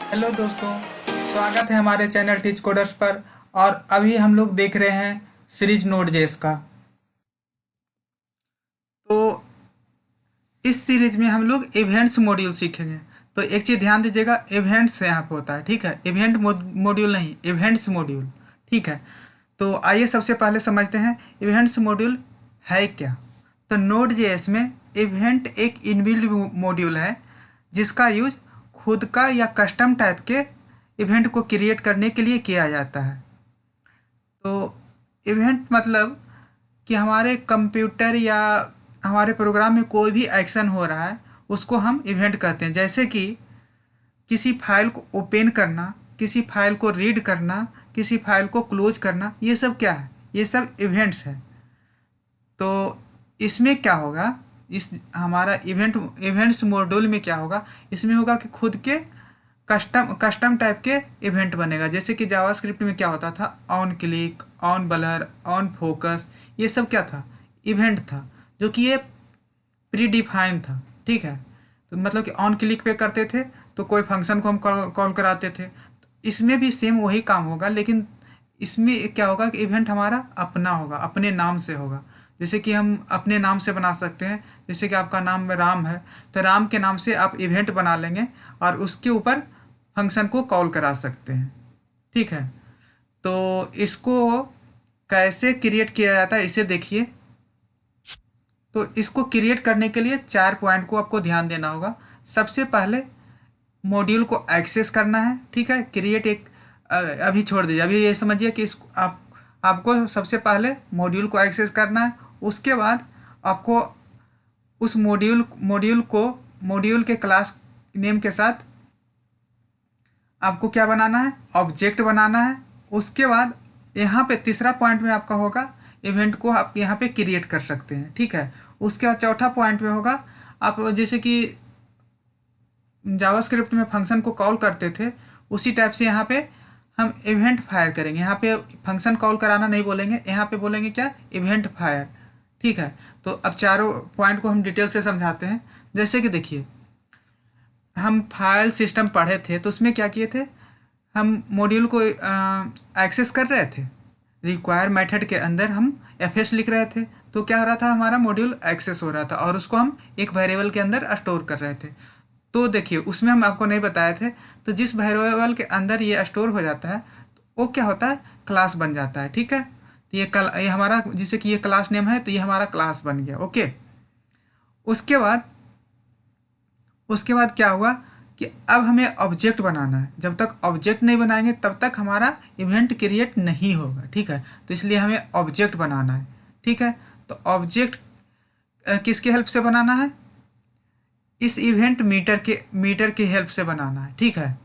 Hello दोस्तों, स्वागत है हमारे चैनल टीच कोडर्स पर। और अभी हम लोग देख रहे हैं सीरीज नोड जेएस का। तो इस सीरीज में हम लोग इवेंट्स मॉड्यूल सीखेंगे। तो एक चीज़ ध्यान दीजिएगा, इवेंट्स यहाँ पे होता है, ठीक है। इवेंट मॉड्यूल नहीं, इवेंट्स मॉड्यूल, ठीक है। तो आइए सबसे पहले समझते हैं इवेंट्स मॉड्यूल है क्या। तो नोड जेएस में इवेंट एक इनबिल्ट मॉड्यूल है जिसका यूज खुद का या कस्टम टाइप के इवेंट को क्रिएट करने के लिए किया जाता है। तो इवेंट मतलब कि हमारे कंप्यूटर या हमारे प्रोग्राम में कोई भी एक्शन हो रहा है उसको हम इवेंट कहते हैं। जैसे कि किसी फाइल को ओपन करना, किसी फाइल को रीड करना, किसी फाइल को क्लोज करना, ये सब क्या है? ये सब इवेंट्स है। तो इसमें क्या होगा, इस हमारा इवेंट्स मॉड्यूल में क्या होगा, इसमें होगा कि खुद के कस्टम टाइप के इवेंट बनेगा। जैसे कि जावास्क्रिप्ट में क्या होता था, on click, on blur, on focus, ये सब क्या था? इवेंट था, जो कि ये प्री डिफाइन था, ठीक है। तो मतलब कि ऑन क्लिक पे करते थे तो कोई फंक्शन को हम कॉल कराते थे। तो इसमें भी सेम वही काम होगा, लेकिन इसमें क्या होगा कि इवेंट हमारा अपना होगा, अपने नाम से होगा। जैसे कि हम अपने नाम से बना सकते हैं। जैसे कि आपका नाम राम है, तो राम के नाम से आप इवेंट बना लेंगे और उसके ऊपर फंक्शन को कॉल करा सकते हैं, ठीक है। तो इसको कैसे क्रिएट किया जाता है इसे देखिए। तो इसको क्रिएट करने के लिए 4 पॉइंट को आपको ध्यान देना होगा। सबसे पहले मॉड्यूल को एक्सेस करना है, ठीक है। क्रिएट एक अभी छोड़ दीजिए, अभी ये समझिए कि इसको आपको सबसे पहले मॉड्यूल को एक्सेस करना है। उसके बाद आपको उस मॉड्यूल के क्लास नेम के साथ आपको क्या बनाना है? ऑब्जेक्ट बनाना है। उसके बाद यहाँ पे तीसरा पॉइंट में आपका होगा इवेंट को आप यहाँ पे क्रिएट कर सकते हैं, ठीक है। उसके बाद चौथा पॉइंट में होगा, आप जैसे कि जावास्क्रिप्ट में फंक्शन को कॉल करते थे उसी टाइप से यहाँ पे हम इवेंट फायर करेंगे। यहाँ पे फंक्शन कॉल कराना नहीं बोलेंगे, यहाँ पे बोलेंगे क्या? इवेंट फायर, ठीक है। तो अब चारों पॉइंट को हम डिटेल से समझाते हैं। जैसे कि देखिए, हम फाइल सिस्टम पढ़े थे तो उसमें क्या किए थे, हम मॉड्यूल को एक्सेस कर रहे थे। रिक्वायर मेथड के अंदर हम एफ लिख रहे थे, तो क्या हो रहा था, हमारा मॉड्यूल एक्सेस हो रहा था और उसको हम एक वेरिएबल के अंदर स्टोर कर रहे थे। तो देखिए, उसमें हम आपको नहीं बताए थे, तो जिस वेरिएबल के अंदर ये स्टोर हो जाता है तो वो क्या होता है, क्लास बन जाता है, ठीक है। तो ये हमारा, जैसे कि ये क्लास नेम है तो ये हमारा क्लास बन गया, ओके। उसके बाद क्या हुआ कि अब हमें ऑब्जेक्ट बनाना है। जब तक ऑब्जेक्ट नहीं बनाएंगे तब तक हमारा इवेंट क्रिएट नहीं होगा, ठीक है। तो इसलिए हमें ऑब्जेक्ट बनाना है, ठीक है। तो ऑब्जेक्ट किसके हेल्प से बनाना है? इस इवेंट मीटर के हेल्प से बनाना है, ठीक है।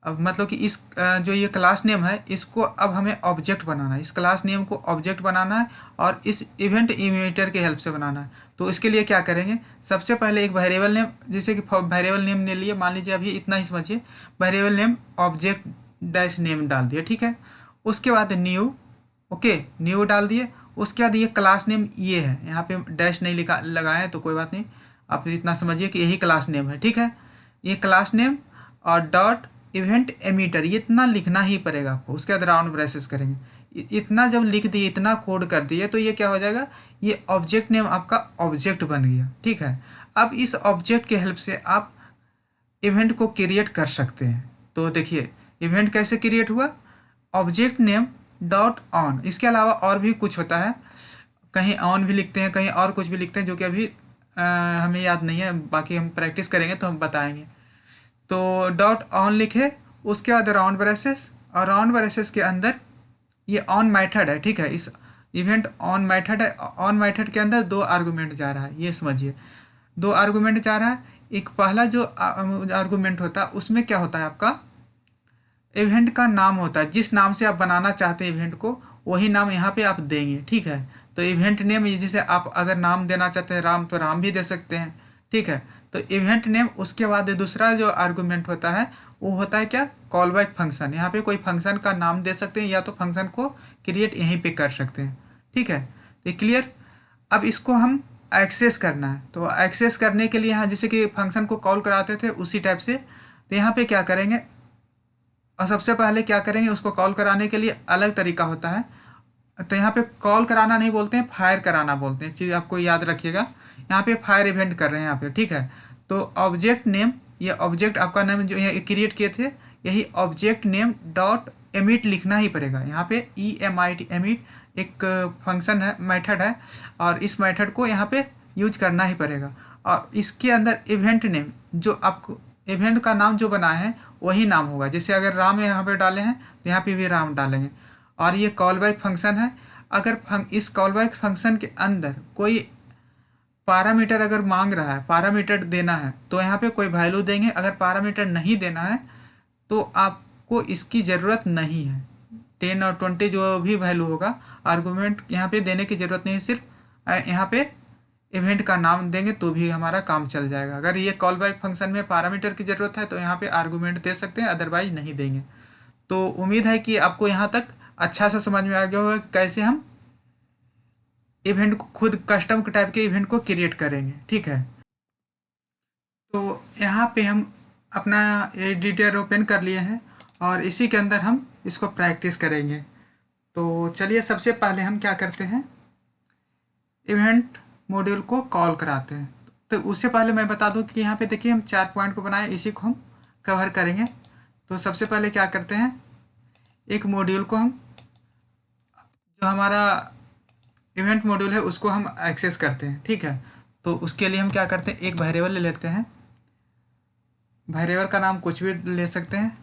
अब मतलब कि इस जो ये क्लास नेम है इसको अब हमें ऑब्जेक्ट बनाना है, इस क्लास नेम को ऑब्जेक्ट बनाना है और इस इवेंट इमिटर के हेल्प से बनाना है। तो इसके लिए क्या करेंगे, सबसे पहले एक वेरिएबल नेम, जैसे कि वेरिएबल नेम ले लिए, मान लीजिए अभी इतना ही समझिए, variable name object dash name डाल दिया, ठीक है। उसके बाद न्यू, ओके, न्यू डाल दिए। उसके बाद ये क्लास नेम ये है, यहाँ पे डैश नहीं लिखा लगाए तो कोई बात नहीं, आप इतना समझिए कि यही क्लास नेम है, ठीक है। ये क्लास नेम और डॉट इवेंट एमीटर, ये इतना लिखना ही पड़ेगा आपको। उसके बाद राउंड ब्रेसेस करेंगे। इतना जब लिख दिए, इतना कोड कर दिए, तो ये क्या हो जाएगा, ये ऑब्जेक्ट नेम आपका ऑब्जेक्ट बन गया, ठीक है। अब इस ऑब्जेक्ट के हेल्प से आप इवेंट को क्रिएट कर सकते हैं। तो देखिए इवेंट कैसे क्रिएट हुआ, ऑब्जेक्ट नेम डॉट ऑन। इसके अलावा और भी कुछ होता है, कहीं ऑन भी लिखते हैं, कहीं और कुछ भी लिखते हैं, जो कि अभी हमें याद नहीं है, बाकी हम प्रैक्टिस करेंगे तो हम बताएंगे। तो डॉट ऑन लिखे, उसके बाद राउंड ब्रेसेस, और राउंड ब्रेसेस के अंदर ये ऑन मेथड है, ठीक है। इस इवेंट ऑन मेथड है, ऑन मेथड के अंदर 2 आर्गुमेंट जा रहा है, ये समझिए। 2 आर्गुमेंट जा रहा है। एक पहला जो आर्गुमेंट होता है उसमें क्या होता है, आपका इवेंट का नाम होता है। जिस नाम से आप बनाना चाहते हैं इवेंट को, वही नाम यहाँ पे आप देंगे, ठीक है। तो इवेंट नेम, जैसे आप अगर नाम देना चाहते हैं राम, तो राम भी दे सकते हैं, ठीक है। तो इवेंट नेम, उसके बाद दूसरा जो आर्गुमेंट होता है वो होता है क्या, कॉल बैक फंक्शन। यहाँ पे कोई फंक्शन का नाम दे सकते हैं या तो फंक्शन को क्रिएट यहीं पे कर सकते हैं, ठीक है। तो क्लियर। अब इसको हम एक्सेस करना है, तो एक्सेस करने के लिए यहाँ जैसे कि फंक्शन को कॉल कराते थे उसी टाइप से, तो यहाँ पे क्या करेंगे, और सबसे पहले क्या करेंगे, उसको कॉल कराने के लिए अलग तरीका होता है। तो यहाँ पे कॉल कराना नहीं बोलते हैं, फायर कराना बोलते हैं, चीज़ आपको याद रखिएगा। यहाँ पे फायर इवेंट कर रहे हैं यहाँ पे, ठीक है। तो ऑब्जेक्ट नेम, ये ऑब्जेक्ट आपका नाम जो ये क्रिएट किए थे, यही ऑब्जेक्ट नेम डॉट एमिट लिखना ही पड़ेगा। यहाँ पे EMIT एमिट एक फंक्शन है, मेथड है, और इस मेथड को यहाँ पे यूज करना ही पड़ेगा। और इसके अंदर इवेंट नेम, जो आपको इवेंट का नाम जो बना है वही नाम होगा। जैसे अगर राम यहाँ पे डाले हैं तो यहाँ पे भी राम डालेंगे। और ये कॉल बैक फंक्शन है। अगर इस कॉल बैक फंक्शन के अंदर कोई पैरामीटर अगर मांग रहा है, पैरामीटर देना है, तो यहाँ पे कोई वैल्यू देंगे। अगर पैरामीटर नहीं देना है तो आपको इसकी ज़रूरत नहीं है। 10 और 20 जो भी वैल्यू होगा, आर्गूमेंट यहाँ पे देने की ज़रूरत नहीं है। सिर्फ यहाँ पे इवेंट का नाम देंगे तो भी हमारा काम चल जाएगा। अगर ये कॉल बैक फंक्शन में पैरामीटर की ज़रूरत है तो यहाँ पे आर्गूमेंट दे सकते हैं, अदरवाइज नहीं देंगे। तो उम्मीद है कि आपको यहाँ तक अच्छा सा समझ में आ गया होगा कि कैसे हम इवेंट को खुद कस्टम टाइप के इवेंट को क्रिएट करेंगे, ठीक है। तो यहाँ पे हम अपना एडिटर ओपन कर लिए हैं और इसी के अंदर हम इसको प्रैक्टिस करेंगे। तो चलिए सबसे पहले हम क्या करते हैं, इवेंट मॉड्यूल को कॉल कराते हैं। तो उससे पहले मैं बता दूं कि यहाँ पे देखिए हम 4 पॉइंट को बनाए, इसी को हम कवर करेंगे। तो सबसे पहले क्या करते हैं, एक मॉड्यूल को हम, जो हमारा इवेंट मॉड्यूल है उसको हम एक्सेस करते हैं, ठीक है। तो उसके लिए हम क्या करते हैं, एक वेरिएबल ले लेते हैं। वेरिएबल का नाम कुछ भी ले सकते हैं।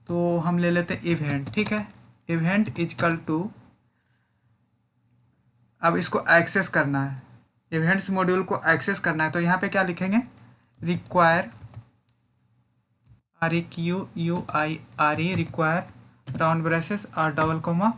तो हम ले लेते हैं इवेंट, ठीक है। इवेंट इजकल टू, अब इसको एक्सेस करना है, इवेंट्स मॉड्यूल को एक्सेस करना है। तो यहाँ पे क्या लिखेंगे, require REQUIRE require round braces और डबल कोमा,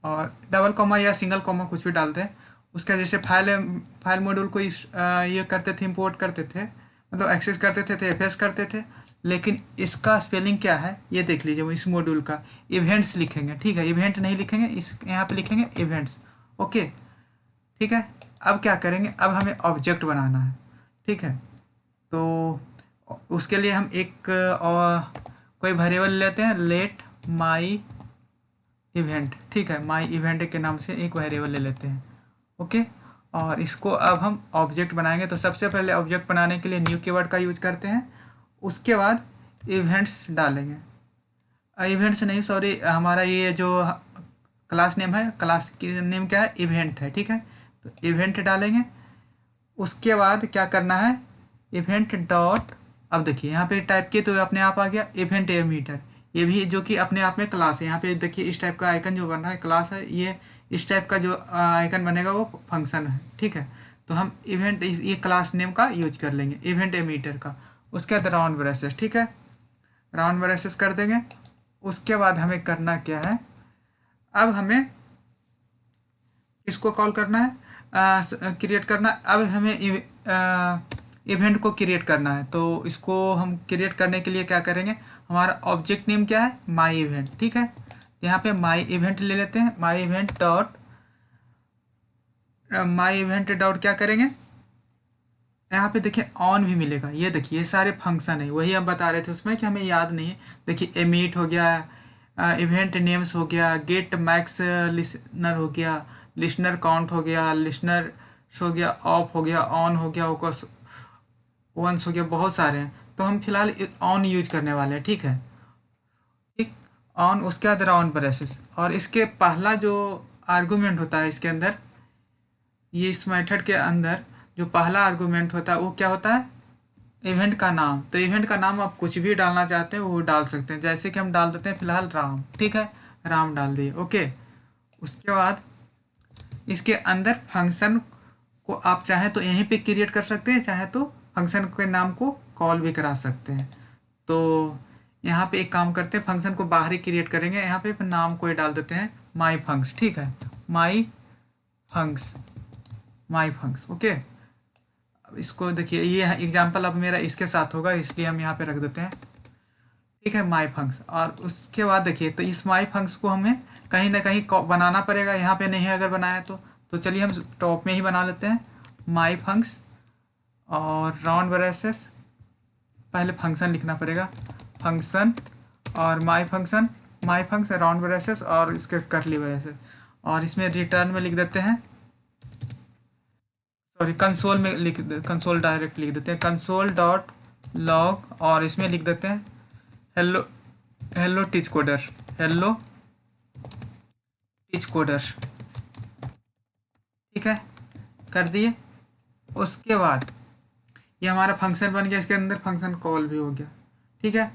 और डबल कोमा या सिंगल कोमा कुछ भी डालते हैं। उसका जैसे फाइल मॉड्यूल को ये करते थे, इंपोर्ट करते थे, मतलब एक्सेस करते थे, FS करते थे। लेकिन इसका स्पेलिंग क्या है ये देख लीजिए, वो इस मॉड्यूल का इवेंट्स लिखेंगे, ठीक है। इवेंट नहीं लिखेंगे, इस यहाँ पे लिखेंगे इवेंट्स, ओके, ठीक है। अब क्या करेंगे, अब हमें ऑब्जेक्ट बनाना है, ठीक है। तो उसके लिए हम एक कोई वेरिएबल लेते हैं, लेट माई इवेंट, ठीक है। माई इवेंट के नाम से एक वेरिएबल ले लेते हैं, ओके। और इसको अब हम ऑब्जेक्ट बनाएंगे। तो सबसे पहले ऑब्जेक्ट बनाने के लिए न्यू कीवर्ड का यूज करते हैं, उसके बाद इवेंट्स डालेंगे। इवेंट्स नहीं, सॉरी, हमारा ये जो क्लास नेम है, क्लास की नेम क्या है, इवेंट है, ठीक है। तो इवेंट डालेंगे। उसके बाद क्या करना है, इवेंट डॉट, अब देखिए यहाँ पे टाइप किए तो अपने आप आ गया इवेंट एमीटर, ये भी जो कि अपने आप में क्लास है। यहाँ पे देखिए इस टाइप का आइकन जो बन रहा है क्लास है, ये इस टाइप का जो आइकन बनेगा वो फंक्शन है, ठीक है। तो हम इवेंट ये क्लास नेम का यूज कर लेंगे, इवेंट एमीटर का। उसके बाद राउंड ब्रेसेस, ठीक है, राउंड ब्रेसेस कर देंगे। उसके बाद हमें करना क्या है, अब हमें इसको कॉल करना है, क्रिएट करना। अब हमें इवेंट को क्रिएट करना है। तो इसको हम क्रिएट करने के लिए क्या करेंगे, हमारा ऑब्जेक्ट नेम क्या है, माई इवेंट, ठीक है। यहाँ पे माई इवेंट ले लेते हैं, माई इवेंट डॉट क्या करेंगे, यहाँ पे देखिए ऑन भी मिलेगा। ये देखिए ये सारे फंक्शन है, वही हम बता रहे थे उसमें कि हमें याद नहीं है। देखिए एमिट हो गया, इवेंट नेम्स हो गया, गेट मैक्स लिसनर हो गया, लिसनर काउंट हो गया, लिसनर हो गया, ऑफ हो गया, ऑन हो गया, वंस हो गया, बहुत सारे हैं। तो हम फिलहाल ऑन यूज करने वाले हैं, ठीक है, ठीक। ऑन, उसके बाद राउंड ब्रेसेस, और इसके पहला जो आर्गूमेंट होता है इसके अंदर, ये इस मेथड के अंदर जो पहला आर्गूमेंट होता है वो क्या होता है, इवेंट का नाम। तो इवेंट का नाम आप कुछ भी डालना चाहते हैं वो डाल सकते हैं, जैसे कि हम डाल देते हैं फिलहाल राम, ठीक है, राम डाल दिए, ओके। उसके बाद इसके अंदर फंक्शन को आप चाहें तो यहीं पे क्रिएट कर सकते हैं, चाहे तो फंक्शन के नाम को कॉल भी करा सकते हैं। तो यहाँ पे एक काम करते हैं, फंक्शन को बाहर ही क्रिएट करेंगे। यहाँ पे नाम को डाल देते हैं माई फंक्स, ठीक है, माई फंक्स, ओके। अब इसको देखिए, ये एग्जाम्पल अब मेरा इसके साथ होगा, इसलिए हम यहाँ पे रख देते हैं, ठीक है, माई फंक्स। और उसके बाद देखिए, तो इस माई फंक्स को हमें कहीं ना कहीं बनाना पड़ेगा, यहाँ पे नहीं अगर बनाया तो चलिए हम टॉप में ही बना लेते हैं, माई फंक्स और राउंड ब्रेसेस, पहले फंक्शन लिखना पड़ेगा, फंक्शन और माई फंक्शन राउंड ब्रेसेस और इसके करली ब्रेसेस, और इसमें रिटर्न में लिख देते हैं, सॉरी कंसोल में कंसोल डायरेक्ट लिख देते हैं, कंसोल डॉट लॉग, और इसमें लिख देते हैं hello hello teach coder, hello teach coder. ठीक है, कर दिए। उसके बाद ये हमारा फंक्शन बन गया, इसके अंदर फंक्शन कॉल भी हो गया। ठीक है,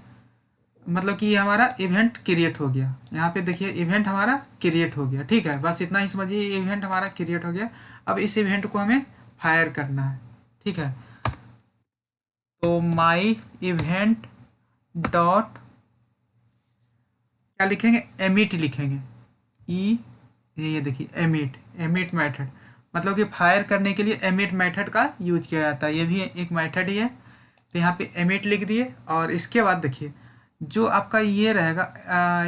मतलब कि ये हमारा इवेंट क्रिएट हो गया। यहाँ पे देखिए इवेंट हमारा क्रिएट हो गया। ठीक है, बस इतना ही समझिए, इवेंट हमारा क्रिएट हो गया। अब इस इवेंट को हमें फायर करना है। ठीक है, तो माई इवेंट डॉट क्या लिखेंगे, एमिट लिखेंगे, ई, ये देखिए एमिट, एमिट मेथड, मतलब कि फायर करने के लिए एमिट मेथड का यूज किया जाता है। ये भी एक मेथड ही है। तो यहाँ पे एमिट लिख दिए, और इसके बाद देखिए जो आपका ये रहेगा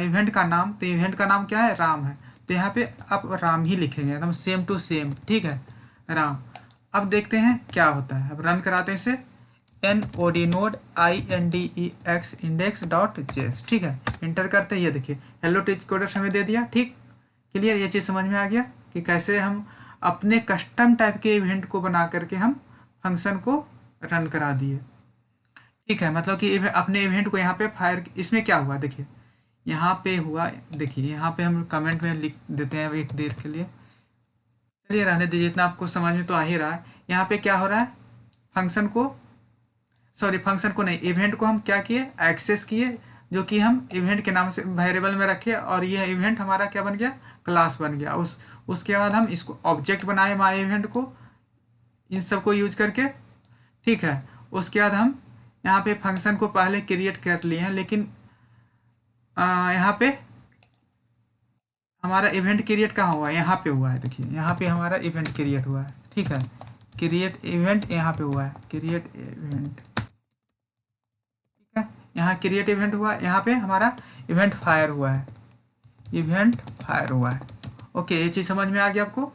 इवेंट का नाम, तो इवेंट का नाम क्या है, राम है। तो यहाँ पे आप राम ही लिखेंगे, एकदम सेम टू सेम। ठीक है, राम। अब देखते हैं क्या होता है। अब रन कराते हैं इसे, N O D node INDEX index dot JS. ठीक है, इंटर करते हैं। ये देखिए हेलो टीच कोडर्स हमें दे दिया। ठीक, क्लियर, ये चीज़ समझ में आ गया कि कैसे हम अपने कस्टम टाइप के इवेंट को बना करके हम फंक्शन को रन करा दिए। ठीक है, मतलब कि अपने इवेंट को यहाँ पे फायर, इसमें क्या हुआ देखिए, यहाँ पे हुआ, देखिए यहाँ पे हम कमेंट में लिख देते हैं एक देर के लिए। चलिए रहने दीजिए, इतना आपको समझ में तो आ ही रहा है। यहाँ पे क्या हो रहा है, फंक्शन को, सॉरी फंक्शन को नहीं, इवेंट को हम क्या किए, एक्सेस किए, जो कि हम इवेंट के नाम से वेरिएबल में रखे, और ये इवेंट हमारा क्या बन गया, क्लास बन गया। उसके बाद हम इसको ऑब्जेक्ट बनाए माई इवेंट को, इन सब को यूज करके। ठीक है, उसके बाद हम यहाँ पे फंक्शन को पहले क्रिएट कर लिए हैं, लेकिन यहाँ पे हमारा इवेंट क्रिएट कहाँ हुआ है, यहाँ पे हुआ है। देखिए यहाँ पे हमारा इवेंट क्रिएट हुआ है। ठीक है, क्रिएट इवेंट यहाँ पे हुआ है, क्रिएट इवेंट। ठीक है, यहाँ क्रिएट इवेंट हुआ, यहाँ पे हमारा इवेंट फायर हुआ है, इवेंट फायर हुआ है। ओके, ये चीज़ समझ में आ गया आपको।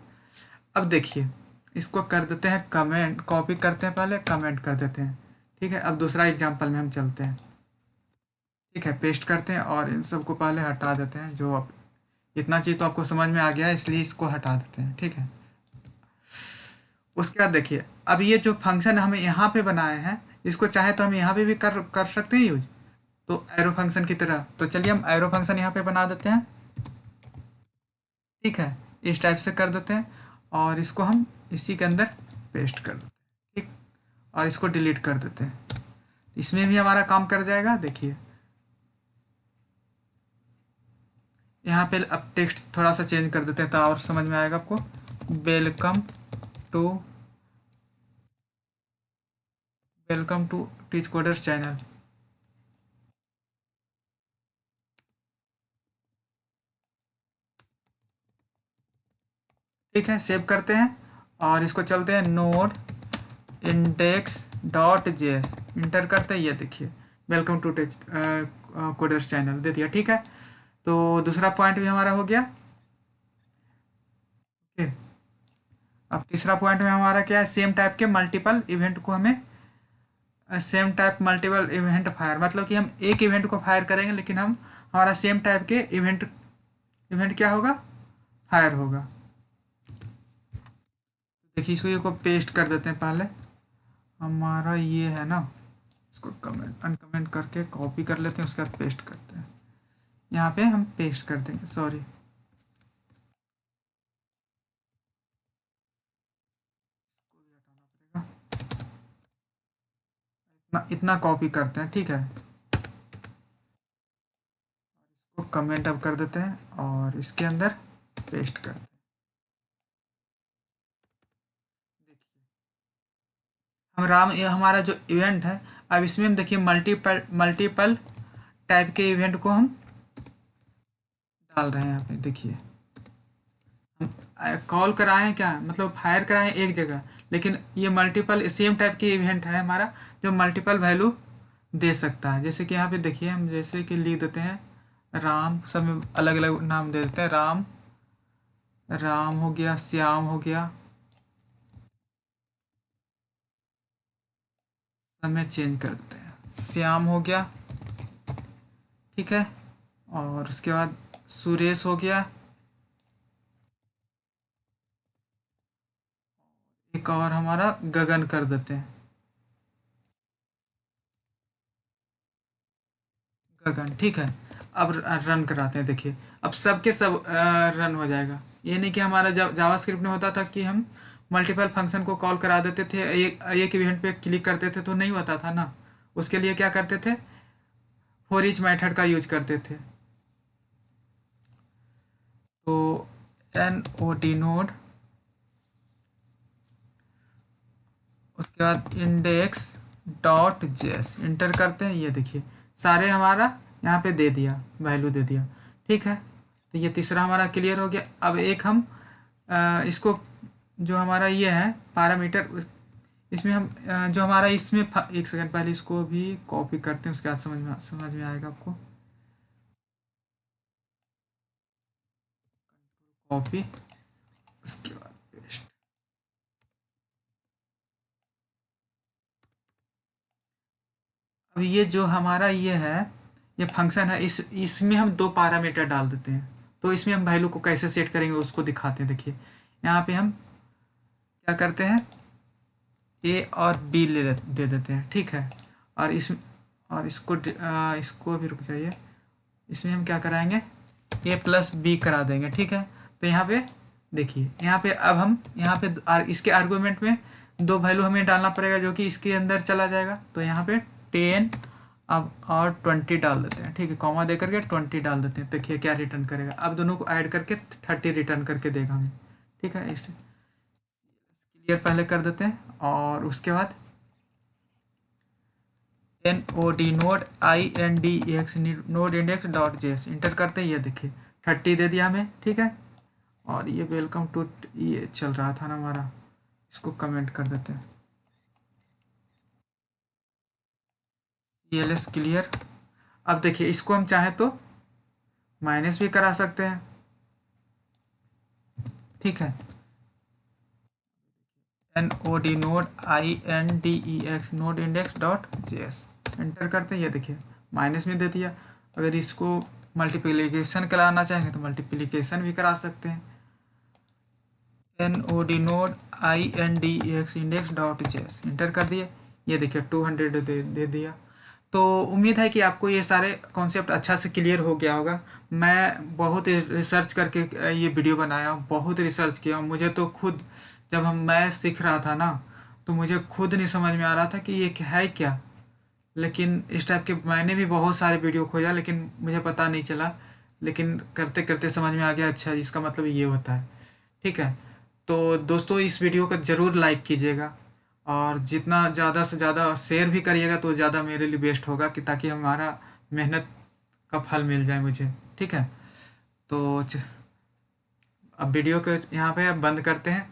अब देखिए इसको कर देते हैं कमेंट, कॉपी करते हैं, पहले कमेंट कर देते हैं। ठीक है, अब दूसरा एग्जांपल में हम चलते हैं। ठीक है, पेस्ट करते हैं और इन सबको पहले हटा देते हैं। जो अब इतना चीज़ तो आपको समझ में आ गया है, इसलिए इसको हटा देते हैं। ठीक है, उसके बाद देखिए अब ये जो फंक्शन हमें यहाँ पे बनाए हैं, इसको चाहे तो हम यहाँ पे भी कर सकते हैं यूज, तो एरो फंक्शन की तरह। तो चलिए हम एरो फंक्शन यहाँ पे बना देते हैं। ठीक है, इस टाइप से कर देते हैं, और इसको हम इसी के अंदर पेस्ट कर देते हैं। ठीक, और इसको डिलीट कर देते हैं, इसमें भी हमारा काम कर जाएगा। देखिए यहाँ पे अब टेक्स्ट थोड़ा सा चेंज कर देते हैं, तो और समझ में आएगा आपको। Welcome to welcome to teach coders channel. ठीक है, सेव करते हैं और इसको चलते हैं node index dot JS, enter करते हैं। ये देखिए welcome to teach coders channel दे दिया। ठीक है, तो दूसरा पॉइंट भी हमारा हो गया। ओके, अब तीसरा पॉइंट में हमारा क्या है, सेम टाइप के मल्टीपल इवेंट को हमें, same type multiple event fire, मतलब कि हम एक इवेंट को फायर करेंगे, लेकिन हम हमारा सेम टाइप के इवेंट इवेंट क्या होगा, फायर होगा। देखिए इसको को पेस्ट कर देते हैं पहले। हमारा ये है ना, इसको कमेंट अनकमेंट करके कॉपी कर लेते हैं, उसके बाद पेस्ट करते हैं। यहाँ पे हम पेस्ट कर देंगे, सॉरी इतना कॉपी करते हैं। ठीक है, इसको कमेंट अब कर देते हैं और इसके अंदर पेस्ट करते हैं। देखिए हम राम, ये हमारा जो इवेंट है, अब इसमें हम देखिए मल्टीपल मल्टीपल टाइप के इवेंट को हम डाल रहे हैं। यहाँ पे देखिए हम कॉल कराए हैं, क्या मतलब फायर कराए हैं एक जगह, लेकिन ये मल्टीपल सेम टाइप के इवेंट है हमारा, जो मल्टीपल वैल्यू दे सकता है। जैसे कि यहाँ पे देखिए हम जैसे कि लिख देते हैं राम, सब में अलग अलग नाम दे देते हैं, राम, राम हो गया, श्याम हो गया, सब में चेंज कर देते हैं, श्याम हो गया, ठीक है। और उसके बाद सुरेश हो गया। एक और हमारा गगन कर देते हैं, गगन। ठीक है। अब रन कराते हैं, देखिए अब सबके सब रन हो जाएगा। ये नहीं कि हमारा जब जावास्क्रिप्ट में होता था कि हम मल्टीपल फंक्शन को कॉल करा देते थे, एक इवेंट पे क्लिक करते थे तो नहीं होता था ना। उसके लिए क्या करते थे, फॉर ईच मेथड का यूज करते थे। तो एन ओ डी नोड, उसके बाद इंडेक्स डॉट जेएस इंटर करते हैं। ये देखिए सारे हमारा यहाँ पे दे दिया, वैल्यू दे दिया। ठीक है। तो ये तीसरा हमारा क्लियर हो गया। अब एक हम इसको जो हमारा ये है पैरामीटर, इसमें हम जो हमारा इसमें एक सेकंड पहले इसको भी कॉपी करते हैं, उसके बाद समझ में आएगा आपको। कॉपी, उसके बाद पेस्ट। अब ये जो हमारा ये है, ये फंक्शन है, इसमें हम दो पैरामीटर डाल देते हैं। तो इसमें हम वैल्यू को कैसे सेट करेंगे उसको दिखाते हैं। देखिए यहाँ पे हम क्या करते हैं, ए और बी दे देते हैं। ठीक है। और इसको भी रुक जाइए, इसमें हम क्या कराएंगे, ए प्लस बी करा देंगे। ठीक है। तो यहाँ पे देखिए, यहाँ पे अब हम यहाँ पे इसके आर्गुमेंट में दो वैल्यू हमें डालना पड़ेगा जो कि इसके अंदर चला जाएगा। तो यहाँ पे 10 अब और 20 डाल देते हैं। ठीक है। कॉमा दे करके 20 डाल देते हैं। देखिए क्या रिटर्न करेगा, अब दोनों को ऐड करके 30 रिटर्न करके देगा हमें। ठीक है। इसे क्लियर पहले कर देते हैं और उसके बाद N O D node I N D X node index dot JS enter करते हैं। ये देखिए 30 दे दिया हमें। ठीक है। और ये वेलकम टू ये चल रहा था ना हमारा, इसको कमेंट कर देते हैं, CLS क्लियर। अब देखिए इसको हम चाहें तो माइनस भी करा सकते हैं। ठीक है। N O D node I N D E X node index dot JS enter करते हैं। ये देखिए माइनस में दे दिया। अगर इसको मल्टीप्लिकेशन कराना चाहेंगे तो मल्टीप्लिकेशन भी करा सकते हैं। N O D node I N D X index dot JS enter कर दिए। ये देखिए 200 दे दिया। तो उम्मीद है कि आपको ये सारे कॉन्सेप्ट अच्छा से क्लियर हो गया होगा। मैं बहुत रिसर्च करके ये वीडियो बनाया हूँ, बहुत रिसर्च किया हूँ। मुझे तो खुद जब मैं सीख रहा था ना, तो मुझे खुद नहीं समझ में आ रहा था कि ये है क्या। लेकिन इस टाइप के मैंने भी बहुत सारे वीडियो खोजा, लेकिन मुझे पता नहीं चला। लेकिन करते करते समझ में आ गया, अच्छा इसका मतलब ये होता है। ठीक है। तो दोस्तों इस वीडियो को ज़रूर लाइक कीजिएगा और जितना ज़्यादा से ज़्यादा शेयर भी करिएगा तो ज़्यादा मेरे लिए बेस्ट होगा, कि ताकि हमारा मेहनत का फल मिल जाए मुझे। ठीक है। तो अब वीडियो को यहाँ पे अब बंद करते हैं।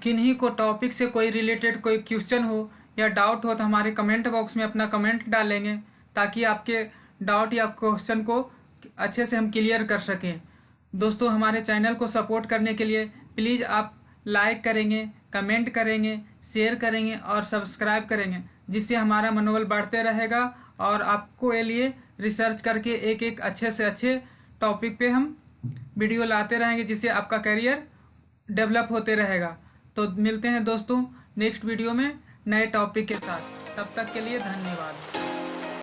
किन्हीं को टॉपिक से कोई रिलेटेड कोई क्वेश्चन हो या डाउट हो तो हमारे कमेंट बॉक्स में अपना कमेंट डालेंगे, ताकि आपके डाउट या क्वेश्चन को अच्छे से हम क्लियर कर सकें। दोस्तों हमारे चैनल को सपोर्ट करने के लिए प्लीज़ आप लाइक करेंगे, कमेंट करेंगे, शेयर करेंगे और सब्सक्राइब करेंगे, जिससे हमारा मनोबल बढ़ते रहेगा और आपको ये लिए रिसर्च करके एक एक अच्छे से अच्छे टॉपिक पे हम वीडियो लाते रहेंगे, जिससे आपका करियर डेवलप होते रहेगा। तो मिलते हैं दोस्तों नेक्स्ट वीडियो में नए टॉपिक के साथ। तब तक के लिए धन्यवाद।